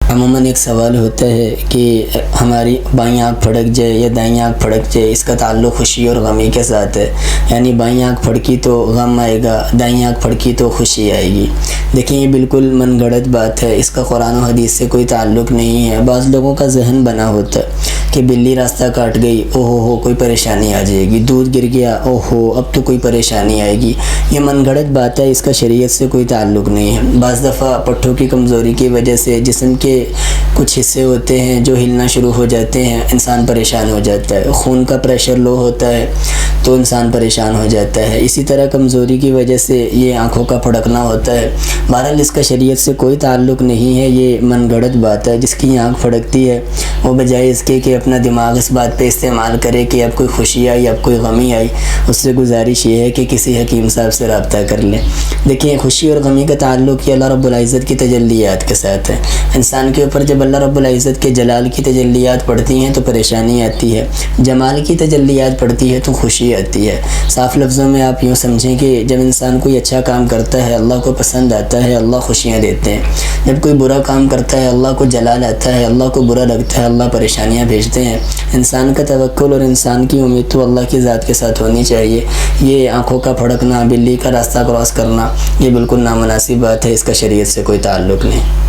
عموماً ایک سوال ہوتا ہے کہ ہماری بائیں آنکھ پھڑک جائے یا دائیں آنکھ پھڑک جائے، اس کا تعلق خوشی اور غمی کے ساتھ ہے، یعنی بائیں آنکھ پھڑکی تو غم آئے گا، دائیں آنکھ پھڑکی تو خوشی آئے گی۔ دیکھیں یہ بالکل من گھڑت بات ہے، اس کا قرآن و حدیث سے کوئی تعلق نہیں ہے۔ بعض لوگوں کا ذہن بنا ہوتا ہے کہ بلی راستہ کاٹ گئی، او ہو کوئی پریشانی آ جائے گی، دودھ گر گیا، او ہو اب تو کوئی پریشانی آئے گی۔ یہ من گھڑت بات ہے، اس کا شریعت سے کوئی تعلق نہیں ہے۔ بعض دفعہ پٹھوں کی کمزوری کی وجہ سے جسم کے کچھ حصے ہوتے ہیں جو ہلنا شروع ہو جاتے ہیں، انسان پریشان ہو جاتا ہے۔ خون کا پریشر لو ہوتا ہے تو انسان پریشان ہو جاتا ہے۔ اسی طرح کمزوری کی وجہ سے یہ آنکھوں کا پھڑکنا ہوتا ہے۔ بہرحال اس کا شریعت سے کوئی تعلق نہیں ہے، یہ من گھڑت بات ہے۔ جس کی آنکھ پھڑکتی ہے وہ بجائے اس کے کہ اپنا دماغ اس بات پہ استعمال کرے کہ اب کوئی خوشی آئی، اب کوئی غمی آئی، اس سے گزارش یہ ہے کہ کسی حکیم صاحب سے رابطہ کر لیں۔ دیکھیں خوشی اور غمی کا تعلق یہ اللہ رب العزت کی تجلیات کے ساتھ ہے۔ انسان کے اوپر جب اللہ رب العزت کے جلال کی تجلیات پڑتی ہیں تو پریشانی آتی ہے، جمال کی تجلیات پڑتی ہے تو خوشی آتی ہے۔ صاف لفظوں میں آپ یوں سمجھیں کہ جب انسان کوئی اچھا کام کرتا ہے اللہ کو پسند آتا ہے، اللہ خوشیاں دیتے ہیں۔ جب کوئی برا کام کرتا ہے اللہ کو جلال آتا ہے، اللہ کو برا لگتا ہے، اللہ پریشانیاں بھیجتے ہیں۔ انسان کا توکل اور انسان کی امید تو اللہ کی ذات کے ساتھ ہونی چاہیے۔ یہ آنکھوں کا پھڑکنا، بلی کا راستہ کراس کرنا، یہ بالکل نامناسب بات ہے، اس کا شریعت سے کوئی تعلق نہیں۔